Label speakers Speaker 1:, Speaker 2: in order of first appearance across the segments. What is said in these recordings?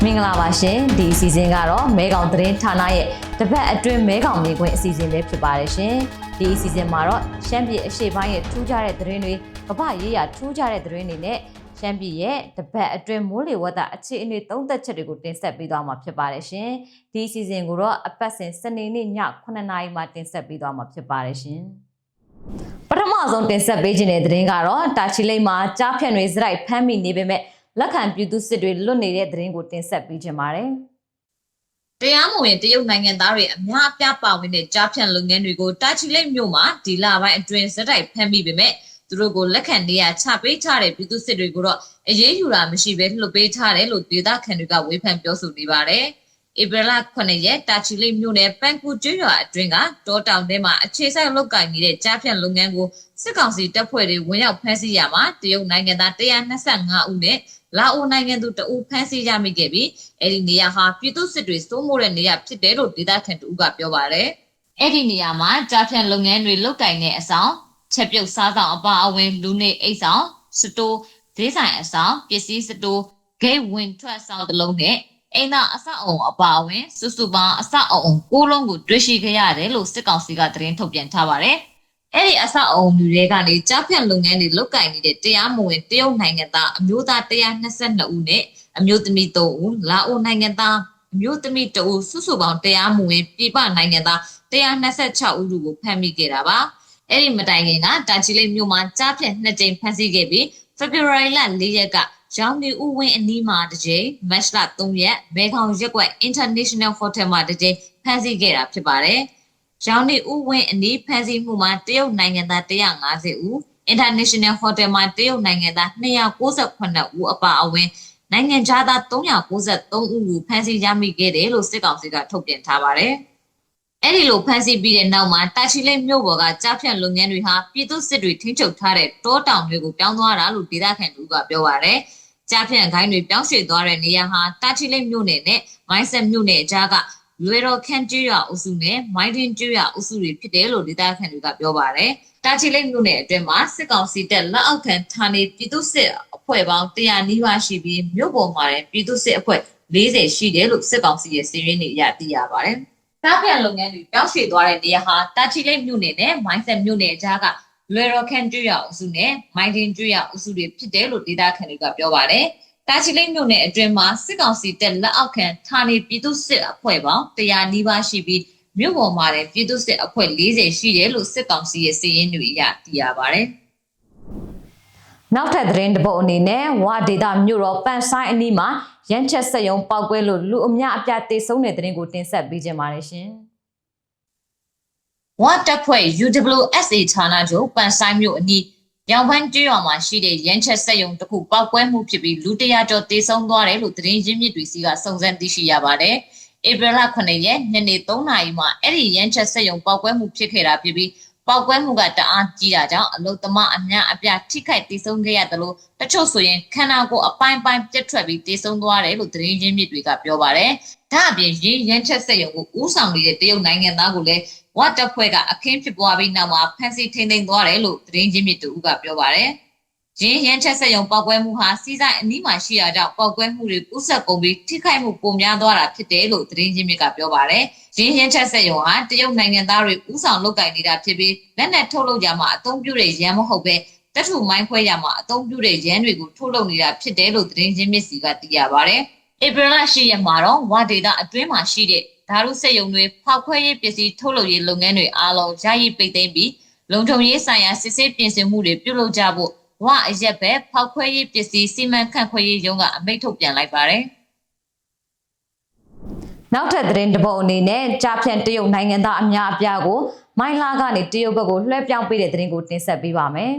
Speaker 1: င်္ဂလာပါရှင်ဒီအစီအစဉ်ကတော့မဲကောင်သတင်းဌာနရဲ့တပတ်အတွင်းမဲကောင်မြေခွင့်အစီအစဉ်လေးဖြစ်ပါတယ်ရှင်ဒီအစီအစဉ်မှာတော့ရှမ်းပြည်အရှေ့ပိုင်းရဲ့ထူးခြားတဲ့သတင်းတွေကမ္ဘာရေးရာထူးခြားတဲ့သတင်းတွေနဲ့ရှမ်းပြည်ရဲ့တပတ်အတွင်းမိုးလေဝသအခြေအနေသုံးသပ်ချက်တွေကိုတင်ဆက်ပေးသွားမှာဖြစ်ပါတယ်ရှင်ဒီအစီအစဉ်ကိုတော့အပတ်စဉ်စနေနေ့ည9:00 နာရီမှာတင်ဆက်ပေးသွားမှာဖြစ်ပါတယ်ရှင်ပထမဆုံးတင်ဆက်ပေးခြင်းတဲ့သတင်းကတော့တာချီလိတ်မှာကြားဖြန့်တွေစရိုက်ဖမ်းမိနေပေမဲ့လက်ခံပြည်သူစစ်တွေလွတ်နေတဲ့သတင်းကိုတင်ဆက်ပေးခြင်းပါတယ်
Speaker 2: ။တရားမဝင်တရုတ်နိုင်ငံသားတွေအများအပြားပါဝင်တဲ့ကြားဖြန့်လုပ်ငန်းတွေကိုတာချီလိတ်မြို့မှာဒီလပိုင်းအတွင်းစရိုက်ဖမ်းမိပေမဲ့သူတို့ကိုလက်ခံနေရချပေးထားတဲ့ပြည်သူစစ်တွေကိုတော့အရေးယူတာမရှိဘဲလွှတ်ပေးထားတယ်လို့ဒေသခံတွေကဝေဖန်ပြောဆိုနေပါတယ်။ဧပြီလ9ရက်တာချီလိတ်မြို့နယ်ပန်ကူကျွော်အတွင်းကတောတောင်ထဲမှာအခြေစိုက်လုပ်ကိုင်နေတဲ့ကြားဖြန့်လုပ်ငန်းကိုစစ်ကောင်စီတပ်ဖွဲ့တွေဝင်ရောက်ဖမ်းဆီးရမှာတရုတ်နိုင်ငံသား125ဦးနဲ့လာအိုနိုင်ငံသူတဦးဖမ်းဆီးရမိခဲ့ပြီးအဲ့ဒီနေရာဟာပြည်သူစစ်တွေစိုးမိုးတဲ့နေရာဖြစ်တယ်လို့ဒေသခံတို့ကပြောပါတယ်။အဲ့ဒီနေရာမှာကြားဖြန့်လုပ်ငန်းတွေလုပ်ကိုင်တဲ့အဆောင်ချက်ပြုတ်စားဆောင်အပါအဝင်လူနေအိတ်ဆောင်စတိုးဈေးဆိုင်အဆောင်ပစ္စည်းစတိုးဂိတ်ဝင်ထွက်ဆောင်တစ်လုံးနဲ့အိမ်သာအဆောက်အုံအပါအဝင်စုစုပေါင်းအဆောက်အုံ9လုံးကိုတွေ့ရှိခဲ့ရတယ်လို့စစ်ကောင်စီကသတင်းထုတ်ပြန်ထားပါတယ်။အဲ့ဒီအဆောက်အုံတွေကနေကြားဖြန့်လုပ်ငန်းတွေလုပ်ကိုင်နေတဲ့တရားမဝင်တရုတ်နိုင်ငံသားအမျိုးသား122ဦးနဲ့အမျိုးသမီး3ဦးလာအိုနိုင်ငံသားအမျိုးသမီး2ဦးစုစုပေါင်းတရားမဝင်ပြည်ပနိုင်ငံသား126ဦးတို့ကိုဖမ်းမိခဲ့တာပါ။အဲ့ဒီမတိုင်ခင်ကတာချီလိတ်မြို့မှာကြားဖြန့်2ကြိမ်ဖမ်းဆီးခဲ့ပြီးဖေဖော်ဝါရီလ4ရက်ကရောင်နေဦးဝင်းအနီးမှာတစ်ကြိမ်မတ်လ3ရက်မဲခေါင်ရက်ကွက် International Hotel မှာတစ်ကြိမ်ဖမ်းဆီးခဲ့တာဖြစ်ပါတယ်။ရောင်နေဦးဝင်းအနီးဖမ်းဆီးမှုမှာတရုတ်နိုင်ငံသား150ဦး International Hotel မှာတရုတ်နိုင်ငံသား298ဦးအပါအဝင်နိုင်ငံခြားသား393ဦးကိုဖမ်းဆီးရမိခဲ့တယ်လို့စစ်ကောင်စီကထုတ်ပြန်ထားပါတယ်။အဲ့ဒီလိုဖမ်းဆီးပြီးတဲ့နောက်မှာတာချီလိတ်မြို့ပေါ်ကကြားဖြန့်လုပ်ငန်းတွေဟာပြည်သူစစ်တွေထိန်းချုပ်ထားတဲ့တောတောင်တွေကိုပြောင်းသွားတာလို့ဒေသခံတို့ကပြောပါတယ်။ကြားဖြန့်ခိုင်းတွေပြောင်းရွှေ့သွားတဲ့နေရာဟာတာချီလိတ်မြို့နယ်နဲ့မိုင်းဆက်မြို့နယ်အကြားကလွယ်တော်ခန့်ကျွော်အုပ်စုနဲ့မိုင်းတင်ကျွော်အုပ်စုတွေဖြစ်တယ်လို့ဒေသခံတွေကပြောပါတယ်။တာချီလိတ်မြို့နယ်အတွင်းမှာစစ်ကောင်စီတပ်လက်အောက်ခံဌာနေပြည်သူစစ်အဖွဲ့ပေါင်း100နီးပါးရှိပြီးမြို့ပေါ်မှာလည်းပြည်သူစစ်အဖွဲ့40ရှိတယ်လို့စစ်ကောင်စီရဲ့စီးရင်တွေအရသိရပါတယ်။ကြားဖြန့်လုပ်ငန်းတွေပြောင်းရွှေ့သွားတဲ့နေရာဟာတာချီလိတ်မြို့နယ်နဲ့မိုင်းဆက်မြို့နယ်အကြားကလွယ်တော်ခန့်ကျွော်အုပ်စုနဲ့မိုင်းတင်ကျွော်အုပ်စုတွေဖြစ်တယ်လို့ဒေသခံတွေကပြောပါတယ်။တာချီလိတ်မြို့နယ်အတွင်းမှာစစ်ကောင်စီတပ်လက်အောက်ခံဌာနေပြည်သူစစ်အဖွဲ့ပေါင်း100နီးပါးရှိပြီးမြို့ပေါ်မှာလည်းပြည်သူစစ်အဖွဲ့40ရှိတယ်လို့စစ်ကောင်စီရဲ့စီးရင်တွေအရသိရပါတယ်
Speaker 1: ။နောက်ထပ်သတင်းတစ်ပုဒ်အနေနဲ့ဝါဒေတာမြို့တော်ပန်ဆိုင်အနီးမှာရန်ချက်ဆက်ယုံပောက်ကွဲလို့လူအများအပြားတေဆုံးတဲ့သတင်းကိုတင်ဆက်ပေးကြပါရရှင်
Speaker 2: ။ဝါတပ်ဖွဲ့ UWSA ဌာနချုပ်ပန်ဆိုင်မြို့အနီးရောင်ပန်းကျွော်မှာရှိတဲ့ရန်ချက်ဆက်ယုံတစ်ခုပောက်ကွဲမှုဖြစ်ပြီးလူ100ကျော်တေဆုံးသွားတယ်လို့သတင်းရင်းမြစ်တွေစီကစုံစမ်းသိရှိရပါတယ်။ဧပြီလ9ရက်နေ့နေ့3နာရီမှာအဲ့ဒီရန်ချက်ဆက်ယုံပောက်ကွဲမှုဖြစ်ခဲ့တာဖြစ်ပြီးပောက်ကွဲမှုကတအားကြီးတာကြောင့်အလုသမားအများအပြားထိခိုက်တေဆုံးခဲ့ရတယ်လို့တချို့ဆိုရင်ခန္ဓာကိုယ်အပိုင်းပိုင်းပြတ်ထွက်ပြီးတေဆုံးသွားတယ်လို့သတင်းရင်းမြစ်တွေကပြောပါတယ်။ဒါအပြင်ရန်ချက်ဆက်ယုံကိုဦးဆောင်နေတဲ့တရုတ်နိုင်ငံသားကိုလည်းဝတ်တပ်ဖွဲ့ကအခင်းဖြစ်ပွားပြီးနောက်မှာဖမ်းဆီးထိန်းသိမ်းသွားတယ်လို့သတင်းရင်းမြစ်တို့ကပြောပါတယ်။ရန်ချက်ဆက်ယုံပောက်ကွဲမှုဟာစီးဆိုင်အနီးမှာရှိရာကြောင့်ပောက်ကွဲမှုတွေကူးစက်ကုန်ပြီးထိခိုက်မှုပိုများသွားတာဖြစ်တယ်လို့သတင်းရင်းမြစ်ကပြောပါတယ်။ရန်ချက်ဆက်ယုံဟာတရုတ်နိုင်ငံသားတွေဦးဆောင်လုပ်ကိုင်နေတာဖြစ်ပြီးလက်နက်ထုတ်လုပ်ကြမှာအသုံးပြုတဲ့ရန်မဟုတ်ပဲတထုမိုင်းခွဲရမှာအသုံးပြုတဲ့ရန်တွေကိုထုတ်လုပ်နေတာဖြစ်တယ်လို့သတင်းရင်းမြစ်စီကသိရပါတယ်။ဧပြီလ10ရက်မှာတော့ဝါဒေတာအတွင်းမှာရှိတဲ့ဓာတုစက်ယုံတွေဖောက်ခွဲရေးပစ္စည်းထုတ်လုပ်ရေးလုပ်ငန်းတွေအားလုံးယာယီပိတ်သိမ်းပြီးလုံခြုံရေးဆိုင်ရာစစ်ဆေးပြင်ဆင်မှုတွေပြုလုပ်ကြဖို့ဝအရက်ပဲဖောက်ခွဲရေးပစ္စည်းစီမံခန့်ခွဲရေးရုံးကအမိန့်ထုတ်ပြန်လိုက်ပါတယ်
Speaker 1: ။နောက်ထပ်သတင်းတစ်ပုဒ်အနေနဲ့ကြားဖြန့်တရုတ်နိုင်ငံသားအများအပြားကိုမိုင်းလာကနေတရုတ်ဘက်ကိုလွှဲပြောင်းပေးတဲ့သတင်းကိုတင်ဆက်ပေးပါမယ်။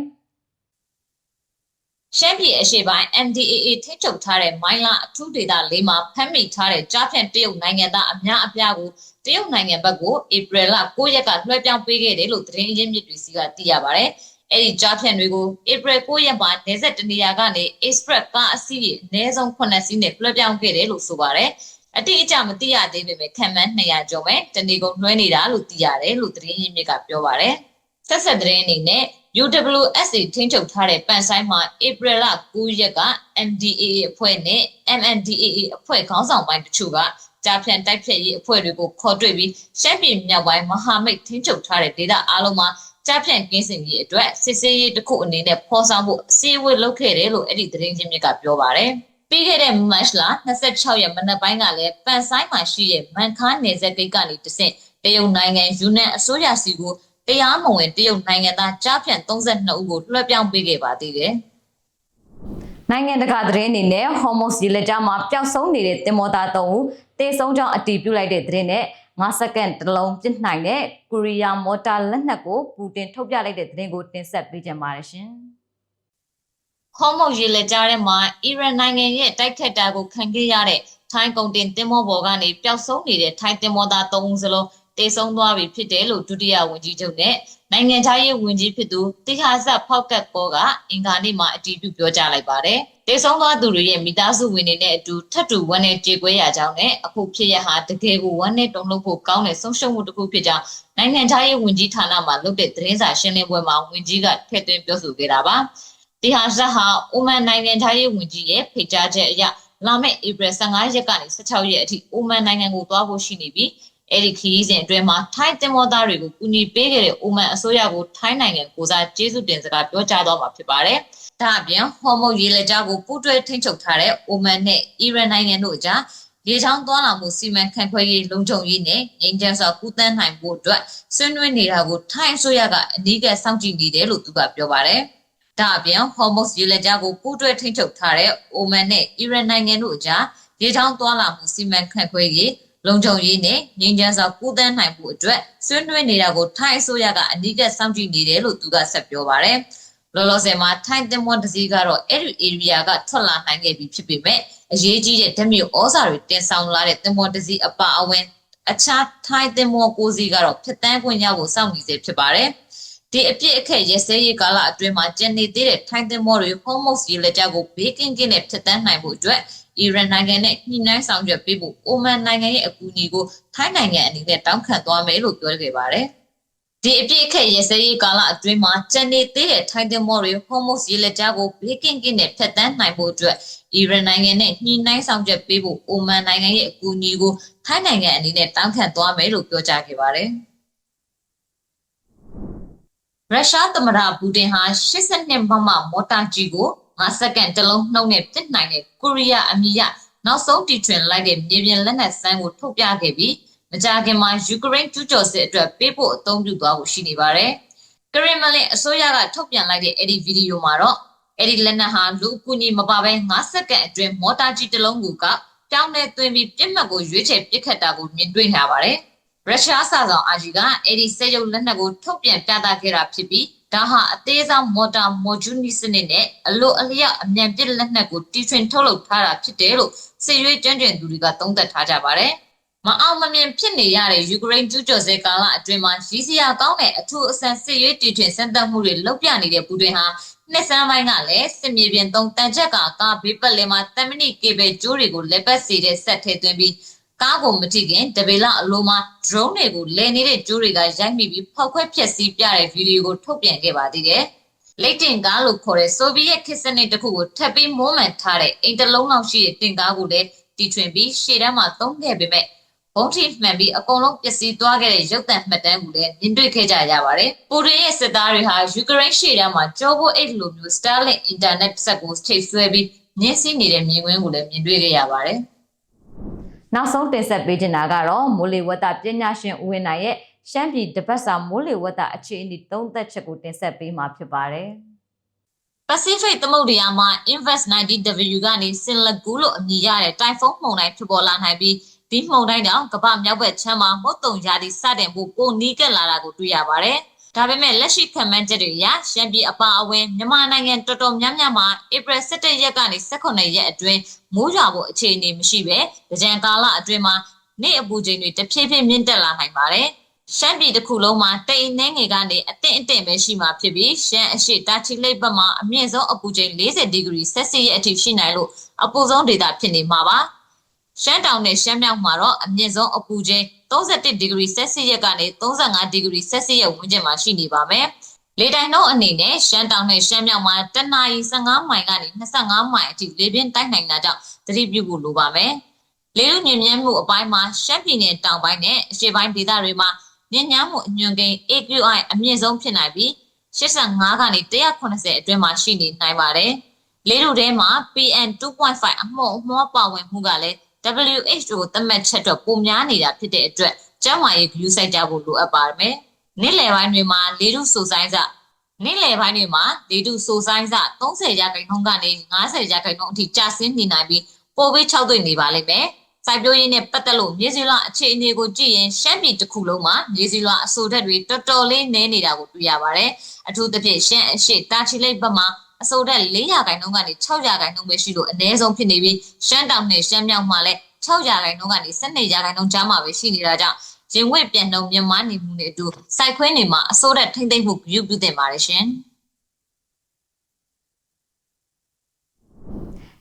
Speaker 2: ရှမ်းပြည်အရှေ့ပိုင်း MDAA ထိန်းချုပ်ထားတဲ့မိုင်းလာအထူးဒေသ၄မှာဖမ်းမိထားတဲ့ကြားဖြန့်တရုတ်နိုင်ငံသားအများအပြားကိုတရုတ်နိုင်ငံဘက်ကိုဧပြီလ9ရက်ကလွှဲပြောင်းပေးခဲ့တယ်လို့သတင်းရင်းမြစ်တွေစီကသိရပါတယ်။အဲ့ဒီကြားဖြန့်တွေကိုဧပြီ9ရက်မှာနေဆက်တနေရာကနေ Express ကားအစီးအနည်းဆုံး9စီးနဲ့လွှဲပြောင်းခဲ့တယ်လို့ဆိုပါတယ်။အတိအကျမသိရသေးပေမဲ့ခံမှန်း200ကျော်ပဲတနေကုန်လွှဲနေတာလို့သိရတယ်လို့သတင်းရင်းမြစ်ကပြောပါတယ်။ ဆက်ဆက်သတင်းအနေနဲ့ UWSA ထိန်းချုပ်ထားတဲ့ပန်ဆိုင်မှာဧပြီလ9ရက်က MDAA အဖွဲ့နဲ့ MNDAA အဖွဲ့ခေါင်းဆောင်ပိုင်းတချို့ကကြားဖြန့်တိုက်ဖြတ်ရေးအဖွဲ့တွေကိုခေါ်တွေ့ပြီးရှမ်းပြည်မြောက်ပိုင်းမဟာမိတ်ထိန်းချုပ်ထားတဲ့ဒေသအားလုံးမှာကြားဖြန့်ကင်းစင်ရေးအတွက်စစ်ဆေးရေးတစ်ခုအနေနဲ့ဖော်ဆောင်ဖို့အစည်းအဝေးလုပ်ခဲ့တယ်လို့အဲ့ဒီသတင်းချင်းမြစ်ကပြောပါတယ်ပြီးခဲ့တဲ့မတ်လ26ရက်မနက်ပိုင်းကလည်းပန်ဆိုင်မှာရှိတဲ့မန်ခါနယ်စပ်ဂိတ်ကနေတဆင့်တရုတ်နိုင်ငံယူနန်အစိုးရစီကိုတရားမဝင်တရုတ်နိုင်ငံသားကြားဖြန့်32ဦးကိုလွှဲပြောင်းပေးခဲ့ပါသေးတယ်
Speaker 1: ။နိုင်ငံတကာသတင်းအနေနဲ့ Hormuz ရေလက်ကြားမှာပျောက်ဆုံးနေတဲ့တင်မောသား3ဦးတေဆုံးကြောင်းအတည်ပြုလိုက်တဲ့သတင်းနဲ့9စက္ကန့်တလုံးပြစ်နိုင်တဲ့ကိုရီးယားမော်တာလက်နက်ကိုပူတင်ထုတ်ပြလိုက်တဲ့သတင်းကိုတင်ဆက်ပေးကြပါရရှင်
Speaker 2: ။ Hormuz ရေလက်ကြားထဲမှာအီရန်နိုင်ငံရဲ့တိုက်ခတ်တာကိုခံခဲ့ရတဲ့ထိုင်းကုန်တင်တင်မောပေါ်ကနေပျောက်ဆုံးနေတဲ့ထိုင်းတင်မောသား3ဦးစလုံးတေဆုံးသွားပြီဖြစ်တယ်လို့ဒုတိယဝန်ကြီးချုပ်နဲ့နိုင်ငံခြားရေးဝန်ကြီးဖြစ်သူတိဟာဇတ်ဖောက်ကတ်ကောကအင်္ဂါနေ့မှာအတည်ပြုပြောကြားလိုက်ပါတယ်။တေဆုံးသွားသူတွေရဲ့မိသားစုဝင်တွေနဲ့အတူထပ်တူဝမ်းနဲ့ကြေကွဲရကြောင်းနဲ့အခုဖြစ်ရဟာတကယ်ကိုဝမ်းနဲ့တုန်လှုပ်ဖို့ကောင်းတဲ့ဆုံးရှုံးမှုတစ်ခုဖြစ်ကြောင်းနိုင်ငံခြားရေးဝန်ကြီးဌာနမှလုပ်တဲ့သတင်းစာရှင်းလင်းပွဲမှာဝန်ကြီးကထည့်သွင်းပြောဆိုခဲ့တာပါ။တိဟာဇတ်ဟာအိုမန်နိုင်ငံခြားရေးဝန်ကြီးရဲ့ဖိတ်ကြားချက်အရလာမယ့်ဧပြီ15ရက်ကနေ16ရက်အထိအိုမန်နိုင်ငံကိုသွားဖို့ရှိနေပြီးအဲ့ဒီခရီးစဉ်အတွင်းမှာထိုင်းတင်မောသားတွေကိုကူညီပေးခဲ့တဲ့အိုမန်အစိုးရကိုထိုင်းနိုင်ငံကိုစားကျေးဇူးတင်စကားပြောကြားသွားမှာဖြစ်ပါတယ်။ဒါအပြင်ဟော်မုတ်ရေလက်ကြားကိုပူးတွဲထိန်းချုပ်ထားတဲ့အိုမန်နဲ့အီရန်နိုင်ငံတို့အကြားရေချောင်းသွားလာမှုစီမံခန့်ခွဲရေးလုံခြုံရေးနဲ့ငြိမ်းချမ်းစွာကူးသန်းနိုင်ဖို့အတွက်ဆွေးနွေးနေတာကိုထိုင်းအစိုးရကအနီးကပ်စောင့်ကြည့်နေတယ်လို့သူကပြောပါတယ်။ဒါအပြင်ဟော်မုတ်ရေလက်ကြားကိုပူးတွဲထိန်းချုပ်ထားတဲ့အိုမန်နဲ့အီရန်နိုင်ငံတို့အကြားရေချောင်းသွားလာမှုစီမံခန့်ခွဲရေးလုံခြုံရေးနဲ့ငြိမ်းချမ်းစွာကူးသန်းနိုင်ဖို့အတွက်ဆွေးနွေးနေတာကိုထိုင်းအစိုးရကအနီးကပ်စောင့်ကြည့်နေတယ်လို့သူကဆက်ပြောပါတယ်။လောလောဆယ်မှာထိုင်းတင်မောတစည်းကတော့အဲ့ဒီ area ကထွက်လာနိုင်ခဲ့ပြီဖြစ်ပေမဲ့အရေးကြီးတဲ့ဓမြဩဇာတွေတင်ဆောင်လာတဲ့တင်မောတစည်းအပါအဝင်အခြားထိုင်းတင်မောကိုစီးကတော့ဖြစ်တန်းခွင့်ရဖို့စောင့်နေစေဖြစ်ပါတယ်။ဒီအပြစ်အခက်ရစဲရေးကာလအတွင်းမှာကျန်နေသေးတဲ့ထိုင်းတင်မောတွေဟုံးမုတ်စီလက်ကြကိုဘေးကင်းကင်းနဲ့ဖြစ်တန်းနိုင်ဖို့အတွက်အီရန်နိုင်ငံနဲ့ညှိနှိုင်းဆောင်ရွက်ပေးဖို့အိုမန်နိုင်ငံရဲ့အကူအညီကိုထိုင်းနိုင်ငံအနေနဲ့တောင်းခံသွားမယ်လို့ပြောခဲ့ပါတယ်။ဒီအပြစ်အခက်ရစဲရေးကာလအတွင်းမှာကျန်နေသေးတဲ့ထိုင်းတင်မောတွေဟုံးမုတ်စီလက်ကြားကိုဘေးကင်းကင်းနဲ့ဖျက်ဆီးနိုင်ဖို့အတွက်အီရန်နိုင်ငံနဲ့ညှိနှိုင်းဆောင်ရွက်ပေးဖို့အိုမန်နိုင်ငံရဲ့အကူအညီကိုထိုင်းနိုင်ငံအနေနဲ့တောင်းခံသွားမယ်လို့ပြောကြားခဲ့ပါတယ်။ရုရှားသမ္မတပူတင်ဟာ82မမမော်တာကြီးကို9စက္ကန့်တလုံးနှုတ်နဲ့ပြစ်နိုင်တဲ့ကိုရီးယားအမည်ရနောက်ဆုံးတီထွင်လိုက်တဲ့မြေပြင်လက်နက်စမ်းကိုထုတ်ပြခဲ့ပြီးမကြာခင်မှာယူကရိန်းကျူးကျော်စစ်အတွက်ပေးဖို့အသုံးပြုသွားဖို့ရှိနေပါတယ်။ကရင်မလင်အစိုးရကထုတ်ပြန်လိုက်တဲ့အဲ့ဒီဗီဒီယိုမှာတော့အဲ့ဒီလက်နက်ဟာလူအကူအညီမပါဘဲ9စက္ကန့်အတွင်းမော်တာကြီးတစ်လုံးကိုပြောင်းလဲသွင်းပြီးပြစ်မှတ်ကိုရွေးချယ်ပစ်ခတ်တာကိုမြင်တွေ့ရပါတယ်။ရုရှားစာဆောင်အာဂျီကအဲ့ဒီစက်ရုပ်လက်နက်ကိုထုတ်ပြန်ပြသခဲ့တာဖြစ်ပြီးဒါဟာအသေးစားမော်တာမိုဂျူနီစနစ်နဲ့အလိုအလျောက်အမြန်ပြစ်လက်နက်ကိုတီထွင်ထုတ်လုပ်ထားတာဖြစ်တယ်လို့စစ်ရွေးကျွမ်းကျင်သူတွေကသုံးသပ်ထားကြပါတယ်။မအောင်မမြင်ဖြစ်နေရတဲ့ယူကရိန်းကျူးကျော်စစ်ကာလအတွင်းမှာရည်စရာကောင်းတဲ့အထူးအဆန်းစစ်ရွေးတီထွင်စမ်းသပ်မှုတွေလုပ်ပြနေတဲ့ပူတင်ဟာနှစ်ဆန်းပိုင်းကလည်းစစ်မြေပြင်သုံးတန်ချက်ကကားဘေးပတ်လည်မှာတမဏိကေဘယ်ကျိုးတွေကိုလက်ပတ်စီတဲ့ဆက်ထဲသွင်းပြီးကားကိုမထိခင်တပေလအလိုမှာ drone တွေကိုလဲနေတဲ့ကျိုးတွေကရိုက်မိပြီးဖောက်ခွဲဖျက်ဆီးပြတဲ့ဗီဒီယိုကိုထုတ်ပြန်ခဲ့ပါသေးတယ်။လိတ်တင်ကားလို့ခေါ်တဲ့ဆိုဗီယက်ခေတ်စနစ်တစ်ခုကိုထပ်ပြီးမိုးမှန်ထားတဲ့အိမ်တစ်လုံးလောက်ရှိတဲ့တင်ကားကိုလည်းတီထွင်ပြီးရှေ့တန်းမှာသုံးခဲ့ပေမဲ့ဘုံထိမှန်ပြီးအကုန်လုံးပျက်စီးသွားခဲ့တဲ့ရုပ်သံမှတ်တမ်းကိုလည်းမြင်တွေ့ခဲ့ကြရပါတယ်။ပူတင်ရဲ့စစ်သားတွေဟာယူကရိန်းရှေ့တန်းမှာကြောဘိုအိတ်လိုမျိုး Starlink Internet ဆက်ကိုထိပ်ဆွဲပြီးမြင်းစီးနေတဲ့မြင်ကွင်းကိုလည်းမြင်တွေ့ခဲ့ရပါတယ်။
Speaker 1: နောက်ဆုံးတင်ဆက်ပေးချင်တာကတော့မိုးလေဝသပညာရှင်ဦးဝင်းနိုင်ရဲ့ရှမ်းပြည်တပတ်စာမိုးလေဝသအခြေအနေသုံးသပ်ချက်ကိုတင်ဆက်ပေးမှာဖြစ်ပါတယ်
Speaker 2: ။ Pacific သမုဒ္ဒရာမှာ Invest 90W ကနေစင်လက်ကူလို့အမည်ရတဲ့တိုင်ဖုန်းမုန်တိုင်းဖြစ်ပေါ်လာနိုင်ပြီးဒီမုန်တိုင်းကြောင့်ကမ္ဘာမြောက်ဘက်ခြမ်းမှာမုတ်တုံရာသီစတင်ဖို့ပိုနီးကပ်လာတာကိုတွေ့ရပါတယ်။ဒါပေမဲ့လက်ရှိခံမှန်းချက်တွေအရရှမ်းပြည်အပါအဝင်မြန်မာနိုင်ငံတော်တော်များများမှာဧပြီ17ရက်ကနေ18ရက်အတွင်းမိုးရွာဖို့အခြေအနေမရှိပဲကြံကာလအတွင်းမှာနေ့အပူချိန်တွေတဖြည်းဖြည်းမြင့်တက်လာနိုင်ပါတယ်။ရှမ်းပြည်တစ်ခုလုံးမှာတိမ်နှင်းငယ်ကနေအသင့်ပဲရှိမှာဖြစ်ပြီးရှမ်းအရှိတာချီလိပ်ဘက်မှာအမြင့်ဆုံးအပူချိန်40ဒီဂရီဆက်စီရဲ့အထိရှိနိုင်လို့အပူဆုံးဒေသဖြစ်နေမှာပါ။ရှမ်းတောင်နဲ့ရှမ်းမြောက်မှာတော့အမြင့်ဆုံးအပူချိန်31ဒီဂရီဆက်စီရက်ကနေ35ဒီဂရီဆက်စီရက်ဝန်းကျင်မှာရှိနေပါမယ် လေတိုင်နှုန်းအနေနဲ့ရှမ်းတောင်နဲ့ရှမ်းမြောက်မှာတနအီ15မိုင်ကနေ25မိုင်အထိလေပြင်းတိုက်နိုင်တာကြောင့်သတိပြုဖို့လိုပါမယ်။လေထုညဉ့်ညမ်းမှုအပိုင်းမှာရှမ်းပြည်နယ်တောင်ပိုင်းနဲ့အရှေ့ပိုင်းဒေသတွေမှာညဉ့်ညမ်းမှုအညွှန်းကိန်း AQI အမြင့်ဆုံးဖြစ်နိုင်ပြီး85ကနေ180အတွင်းမှာရှိနေနိုင်ပါတယ်။လေထုထဲမှာ PM 2.5 အမှုအမွှားပါဝင်မှုကလည်း WHO သတ်မှတ်ချက်တော့ပိုများနေတာဖြစ်တဲ့အတွက်ကျန်းမာရေးဂရုစိုက်ကြဖို့လိုအပ်ပါမယ်။နေ့လယ်ပိုင်းတွေမှာလေထုဆိုဆိုင်စနေ့လယ်ပိုင်းတွေမှာလေထုဆိုဆိုင်စ30ရာခိုင်နှုန်းကနေ50ရာခိုင်နှုန်းအထိကျဆင်းနေနိုင်ပြီးပိုပြီး6သွေ့နေပါလိမ့်မယ်။စိုက်ပျိုးရေးနဲ့ပတ်သက်လို့မြေစီလွှာအခြေအနေကိုကြည့်ရင်ရှမ်းပြည်တစ်ခုလုံးမှာမြေစီလွှာအဆိုဓာတ်တွေတော်တော်လေးနည်းနေတာကိုတွေ့ရပါတယ်။အထူးသဖြင့်ရှမ်းအရှိတာချီလိပ်ဘက်မှာအဆိုဓာတ်4ရာခိုင်နှုန်းကနေ6ရာခိုင်နှုန်းပဲရှိလို့အနည်းဆုံးဖြစ်နေပြီးရှမ်းတောင်နဲ့ရှမ်းမြောက်မှာလည်း6ရာခိုင်နှုန်းကနေ12ရာခိုင်နှုန်းကြားမှာပဲရှိနေတာကြောင့်ရင်ဝက်ပြန်နှုန်းမြန်မာနေမှုနဲ့အတူစိုက်ခွင်းတွေမှာအစိုးရထိမ့်သိမ့်မှုပြုပြုတင်ပါတယ်ရှင်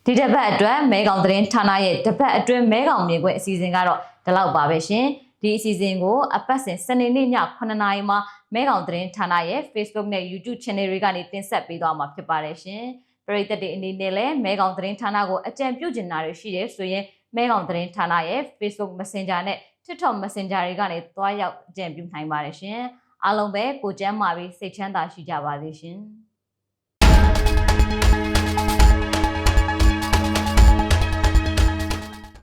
Speaker 1: ဒီတစ်ပတ်အတွက်မဲကောင်သတင်းဌာနရဲ့တစ်ပတ်အတွင်းမဲကောင်မြေခွင့်အစီအစဉ်ကတော့ဒီလောက်ပါပဲရှင်ဒီအစီအစဉ်ကိုအပတ်စဉ်စနေနေ့ည9:00နာရီမှာမဲကောင်သတင်းဌာနရဲ့ Facebook နဲ့ YouTube Channel တွေကနေတင်ဆက်ပေးသွားမှာဖြစ်ပါတယ်ရှင်ပရိသတ်တွေအနေနဲ့လည်းမဲကောင်သတင်းဌာနကိုအကြံပြုချင်တာတွေရှိတယ်ဆိုရင်မဲကောင်သတင်းဌာနရဲ့ Facebook Messenger နဲ့ TikTok Messenger တွေကနေတွားရောက်အကြံပြုနိုင်ပါတယ်ရှင်အားလုံးပဲကိုကျမ်းမာပြီးစိတ်ချမ်းသာရှိကြပါစေရှင်